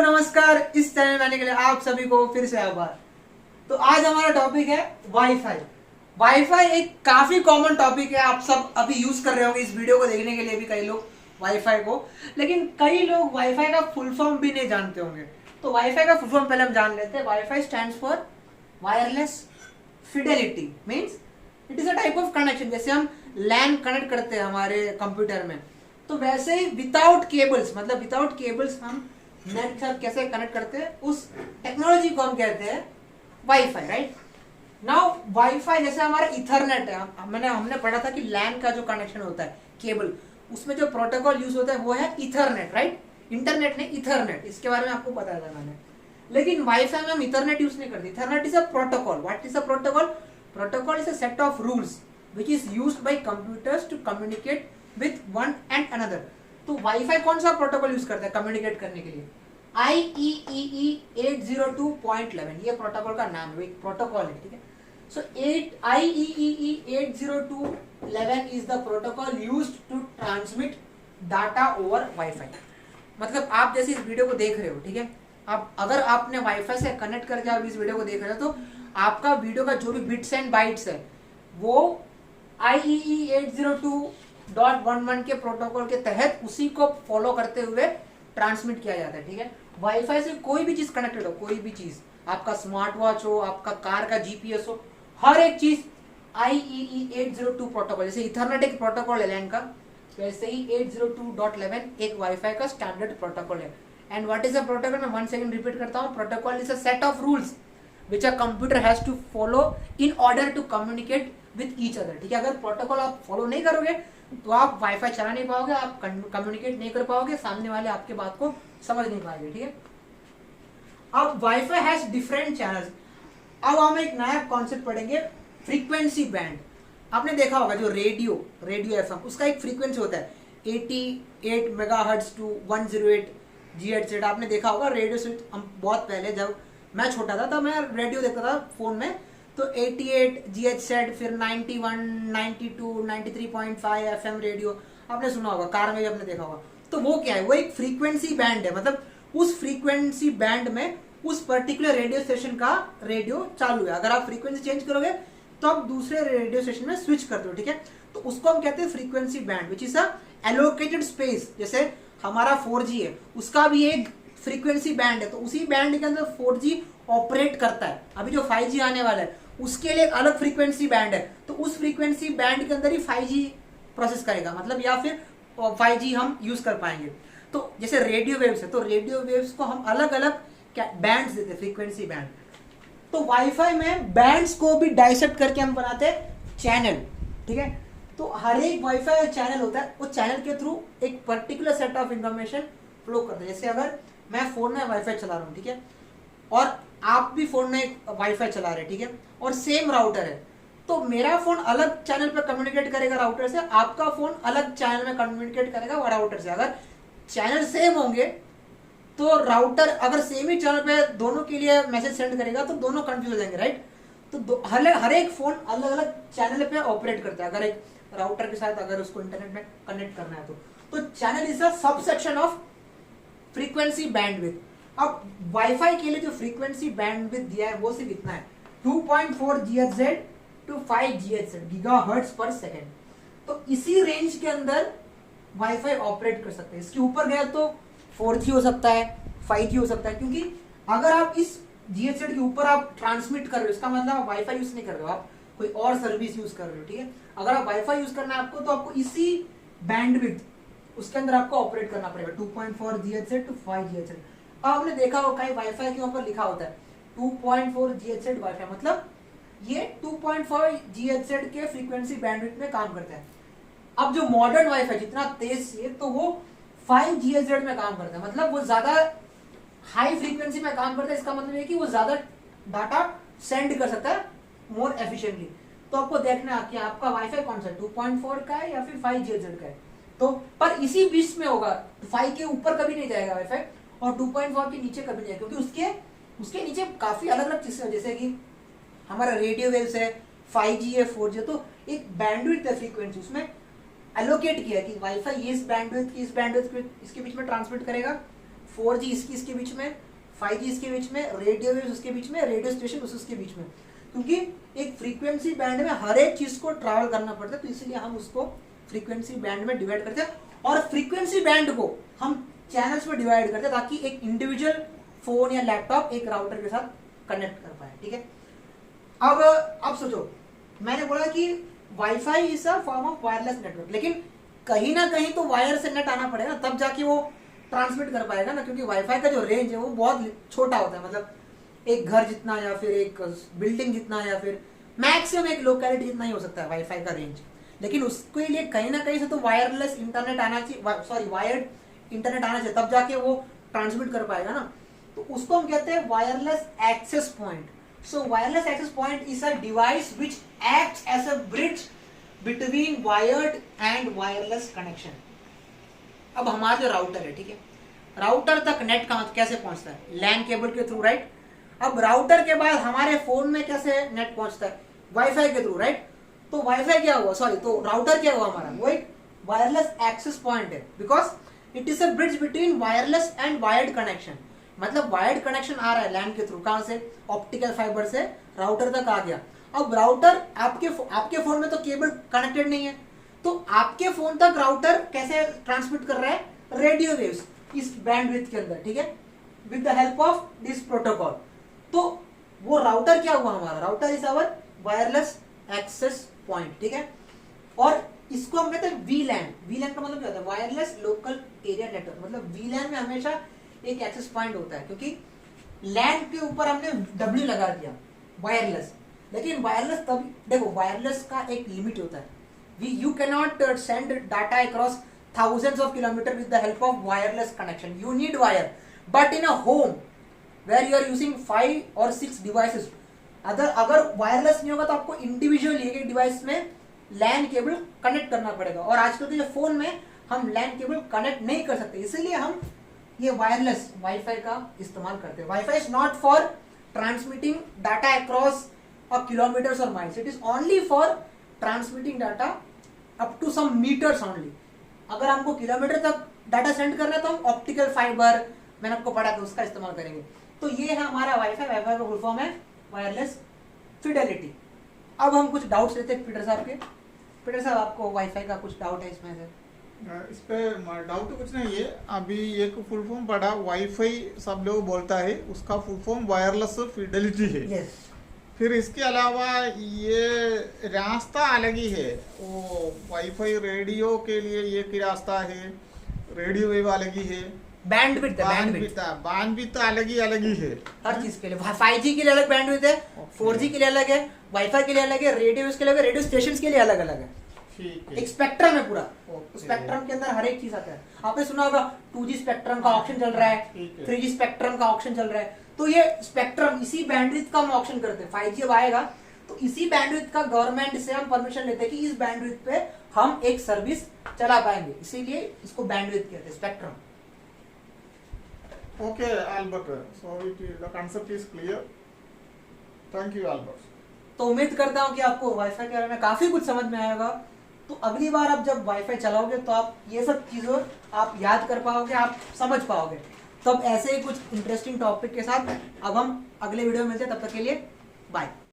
नमस्कार। इस चैनल में आने के लिए आप सभी को फिर से आभार। तो आज हमारा टॉपिक है वाईफाई। वाईफाई एक काफी कॉमन टॉपिक है, आप सब अभी यूज कर रहे होंगे इस वीडियो को देखने के लिए भी कई लोग वाईफाई को, लेकिन कई लोग वाईफाई का फुल फॉर्म भी नहीं जानते होंगे। तो वाईफाई का फुल फॉर्म पहले हम जान लेते हैं। Wifi stands for wireless Fidelity, means it is a type of connection. जैसे हम लैन कनेक्ट करते हैं हमारे कंप्यूटर में, तो वैसे ही विदाउट केबल्स, मतलब विदाउट केबल्स हम नेट के साथ कैसे कनेक्ट करते हैं, उस टेक्नोलॉजी को हम कहते हैं वाईफाई, राइट। नाउ वाईफाई जैसे हमारा इथरनेट है, हमने पढ़ा था कि लैन का जो कनेक्शन होता है केबल, उसमें जो प्रोटोकॉल यूज होता है वो है इथरनेट, राइट। इंटरनेट नहीं, इथरनेट, इसके बारे में आपको बताया था मैंने। लेकिन वाईफाई में हम इथरनेट यूज नहीं करते। Ethernet is a protocol. What is a protocol? Protocol is a set of rules which is used by computers to communicate with one and another। तो वाईफाई कौन सा प्रोटोकॉल यूज करता है communicate करने के लिए? IEEE 802.11, ये प्रोटोकॉल का नाम है, एक प्रोटोकॉल है, ठीक है। So IEEE 802.11 is the protocol used to transmit data over wifi. मतलब आप जैसे इस वीडियो को देख रहे हो, ठीक है, आप अगर आपने वाईफाई से कनेक्ट करके आप इस वीडियो को देख रहे हो, तो आपका वीडियो का जो भी बिट्स एंड बाइट्स है वो IEEE 802.11 के प्रोटोकॉल के तहत उसी को फॉलो करते हुए ट्रांसमिट किया जाता है, ठीक है। वाईफाई से कोई भी चीज कनेक्टेड हो, कोई भी चीज, आपका स्मार्ट वॉच हो, आपका कार का जीपीएस हो, हर एक चीज IEEE 802 प्रोटोकॉल, जैसे इथरनेट एक प्रोटोकॉल है लैन का, वैसे ही 802.11 एक वाईफाई का स्टैंडर्ड प्रोटोकॉल है। And what is a protocol? मैं 1 सेकंड रिपीट करता हूँ। Protocol is a set of rules which a computer has to follow in order to communicate with each other, ठीक है। अगर प्रोटोकॉल आप फॉलो नहीं करोगे तो आप वाईफाई चला नहीं पाओगे, आप कम्युनिकेट नहीं कर पाओगे, सामने वाले आपके बात को समझ नहीं पाएंगे, ठीक है। अब वाईफाई हैज डिफरेंट चैनल्स। अब हम एक नया कॉन्सेप्ट पढ़ेंगे, फ्रीक्वेंसी बैंड। आपने देखा होगा जो रेडियो एफएम, उसका एक फ्रीक्वेंसी होता है 88 मेगाहर्ट्ज टू 108 GHz। आपने देखा होगा रेडियो से, हम बहुत पहले जब मैं छोटा था तब मैं रेडियो देखता था फोन में, तो 88 GHz, फिर 91, 92, 93.5 FM रेडियो आपने सुना होगा, कार में भी आपने देखा होगा। तो वो क्या है? वो एक फ्रीक्वेंसी बैंड है, मतलब उस फ्रीक्वेंसी बैंड में उस पर्टिकुलर रेडियो स्टेशन का रेडियो चालू है। अगर आप फ्रीक्वेंसी चेंज करोगे तो आप दूसरे रेडियो स्टेशन में स्विच करते हो, ठीक है। तो उसको हम कहते हैं frequency band, which is a allocated space. जैसे हमारा 4G है, उसका भी एक फ्रीक्वेंसी बैंड है, तो उसी बैंड के अंदर 4G ऑपरेट करता है। अभी जो 5G आने वाला है उसके लिए एक अलग फ्रीक्वेंसी बैंड है, तो उस फ्रीक्वेंसी बैंड के अंदर ही 5G प्रोसेस करेगा, मतलब या फिर 5G हम यूज कर पाएंगे। तो जैसे रेडियो वेव्स है, तो रेडियो वेव्स को हम अलग अलग बैंड्स देते हैं, फ्रीक्वेंसी बैंड। तो वाईफाई में बैंड्स को भी डाइसेक्ट करके हम बनाते हैं चैनल, ठीक है। तो हर एक वाईफाई चैनल होता है, उस चैनल के थ्रू एक particular set of information flow करते हैं। जैसे अगर मैं फोन में वाईफाई चला रहा हूँ, ठीक है, और आप भी फोन में वाईफाई चला रहे हैं, ठीक है, और सेम राउटर है, तो मेरा फोन अलग चैनल पे कम्युनिकेट करेगा राउटर से, आपका फोन अलग चैनल में कम्युनिकेट करेगा वो राउटर से। अगर चैनल सेम होंगे तो राउटर अगर सेम ही चैनल पे दोनों के लिए मैसेज सेंड करेगा तो दोनों कंफ्यूज हो जाएंगे, राइट। तो हर एक फोन अलग अलग चैनल पे ऑपरेट करता है, अगर एक राउटर के साथ अगर उसको इंटरनेट में कनेक्ट करना है तो channel is a subsection of frequency bandwidth. अब वाईफाई के लिए जो फ्रीक्वेंसी बैंडविड्थ दिया है वो सिर्फ इतना है, 2.4 GHz टू 5 GHz, गीगाहर्ट्ज पर सेकेंड। तो इसी रेंज के अंदर वाईफाई ऑपरेट कर सकते हैं। इसके ऊपर गया तो 4G हो सकता है, 5G हो सकता है, क्योंकि अगर आप इस GHz के ऊपर आप ट्रांसमिट कर रहे हो, इसका मतलब आप वाईफाई यूज नहीं कर रहे हो, आप कोई और सर्विस यूज कर रहे हो, ठीक है। अगर आप वाईफाई यूज करना है आपको, तो आपको इसी बैंडविड्थ उसके अंदर आपको ऑपरेट करना पड़ेगा, 2.4 GHz टू 5 GHz। अब आपने देखा होगा कहीं वाईफाई के ऊपर लिखा होता है 2.4 GHz वाईफाई, मतलब ये 2.4 GHz के फ्रीक्वेंसी बैंडविड्थ में काम करता है। अब जो मॉडर्न वाईफाई जितना तेज है तो वो 5 GHz में काम करता है, मतलब वो ज्यादा हाई फ्रीक्वेंसी में काम करता है। इसका मतलब ये कि वो ज्यादा डाटा सेंड कर सकता है मोर एफिशिएंटली। तो आपको देखना है कि आपका वाईफाई कौन सा 2.4 का है या फिर 5 GHz का है। तो पर इसी बीच में होगा, 5 के ऊपर कभी नहीं जाएगा वाईफाई और 2.4 के नीचे कभी नहीं जाएगा, क्योंकि उसके नीचे काफी अलग अलग चीजें हैं, जैसे कि हमारा रेडियो वेव्स है, 5G है, 4G, तो एक बैंडविड्थ है फ्रीक्वेंसी, उसमें एलोकेट किया कि वाईफाई इस बैंडविड्थ इसके बीच में ट्रांसमिट करेगा, 4G इसके बीच में, 5G इसके बीच में, रेडियो वेव्स उसके बीच में, रेडियो स्टेशन उसके बीच में, क्योंकि एक फ्रीक्वेंसी बैंड में हर एक चीज को ट्रैवल करना पड़ता है, तो इसलिए हम उसको फ्रीक्वेंसी बैंड में डिवाइड करते हैं और फ्रीक्वेंसी बैंड को हम चैनल्स में डिवाइड करते हैं ताकि एक इंडिविजुअल फोन या लैपटॉप एक राउटर के साथ कनेक्ट कर पाए, ठीक है। अब सोचो, मैंने बोला कि wifi is a form of wireless network, लेकिन कहीं ना कहीं तो वायर से नेट आना पड़ेगा, तब जाके वो ट्रांसमिट कर पाएगा ना, क्योंकि वाईफाई का जो रेंज है वो बहुत छोटा होता है, मतलब एक घर जितना या फिर एक बिल्डिंग जितना या फिर मैक्सिमम एक लोकेलिटी जितना ही हो सकता है वाईफाई का रेंज। लेकिन उसके लिए कहीं ना कहीं से तो वायरलेस इंटरनेट आना चाहिए, सॉरी वायर्ड इंटरनेट आना चाहिए, तब जाके वो ट्रांसमिट कर पाएगा ना। तो उसको हम कहते हैं wireless access point. So wireless access point is a device which acts as a bridge between wired and wireless connection. अब हमारा जो राउटर है, ठीक है, राउटर तक नेट कहाँ कैसे पहुंचता है? लैन केबल के थ्रू, राइट। अब राउटर के बाद हमारे फोन में कैसे नेट पहुंचता है? वाईफाई के थ्रू, राइट। तो वाईफाई क्या हुआ, सॉरी, तो राउटर क्या हुआ हमारा? वो एक वायरलेस एक्सेस पॉइंट है, because it is a bridge between wireless and wired connection. मतलब वायर्ड कनेक्शन आ रहा है लैन के थ्रू, कहां से? ऑप्टिकल फाइबर से राउटर तक आ गया। अब राउटर आपके फोन में तो केबल कनेक्टेड नहीं है, तो आपके फोन तक राउटर कैसे ट्रांसमिट कर रहा है? रेडियो वेव्स इस बैंडविड्थ के अंदर, ठीक है, with the help of this protocol. तो वो राउटर क्या हुआ हमारा? Router is our wireless access point, ठीक है। और इसको हम कहते हैं वीलैन। वीलैन का मतलब क्या होता है? Wireless local area network. मतलब वीलैन में हमेशा एक एक्सेस पॉइंट होता है, क्योंकि लैन के ऊपर हमने डब्ल्यू लगा दिया वायरलेस। लेकिन वायरलेस तब देखो, वायरलेस का एक लिमिट होता है। You cannot send data across thousands of kilometers with the help of wireless connection. You need wire. But in a home where you are using 5 or 6 devices, अगर wireless नहीं होगा तो आपको इंडिविजुअली एक डिवाइस में LAN cable connect करना पड़ेगा। और आजकल के जो फोन में हम लैन केबल कनेक्ट नहीं कर सकते, इसीलिए हम ये वायरलेस वाईफाई का इस्तेमाल करते हैं। Wifi is not for transmitting data across kilometres और miles, it is only for transmitting data up to some metres only. अगर हमको किलोमीटर तक डाटा सेंड करना है तो हम ऑप्टिकल फाइबर, मैंने आपको पढ़ा था, उसका इस्तेमाल करेंगे। तो ये है हमारा वाईफाई। वाईफाई का फुल फॉर्म है वायरलेस फिडेलिटी। अब हम कुछ डाउट्स लेते हैं पीटर साहब के। पीटर साहब, आपको वाईफाई का कुछ डाउट है इसमें से? इस पे डाउट तो कुछ नहीं है। अभी एक फुल फॉर्म पढ़ा, वाईफाई सब लोग बोलता है, उसका फुल फॉर्म वायरलेस फिडेलिटी है। yes. फिर इसके अलावा ये रास्ता अलग ही है। वो वाईफाई रेडियो के लिए एक ही रास्ता है, रेडियो वेव अलग ही है, बैंडविड्थ अलग ही है हर चीज के लिए। 5G के लिए अलग बैंडविड्थ है, 4G के लिए अलग है, वाईफाई के लिए अलग है, रेडियो के लिए अलग है, रेडियो स्टेशन के लिए अलग अलग है। एक स्पेक्ट्रम है पूरा। स्पेक्ट्रम के अंदर हर एक चीज आता है। आपने सुना होगा 2G स्पेक्ट्रम का ऑप्शन चल रहा है, 3G स्पेक्ट्रम का ऑप्शन चल रहा है। तो ये स्पेक्ट्रम, इसी बैंडविड्थ का हम ऑप्शन करते हैं। 5G अब आएगा तो इसी बैंडविड्थ का गवर्नमेंट से हम परमिशन लेते हैं कि इस बैंडविड्थ पे हम एक सर्विस चला पाएंगे, इसीलिए इसको बैंडविड्थ कहते हैं, spectrum. Okay, Albert. So the concept is clear. Thank you, Albert. तो उम्मीद करता हूँ कि आपको वाईफाई के बारे में काफी कुछ समझ में आएगा। तो अगली बार आप जब वाईफाई चलाओगे तो आप ये सब चीजों आप याद कर पाओगे, आप समझ पाओगे। तो अब ऐसे ही कुछ इंटरेस्टिंग टॉपिक के साथ अब हम अगले वीडियो में मिलते हैं। तब तक के लिए बाय।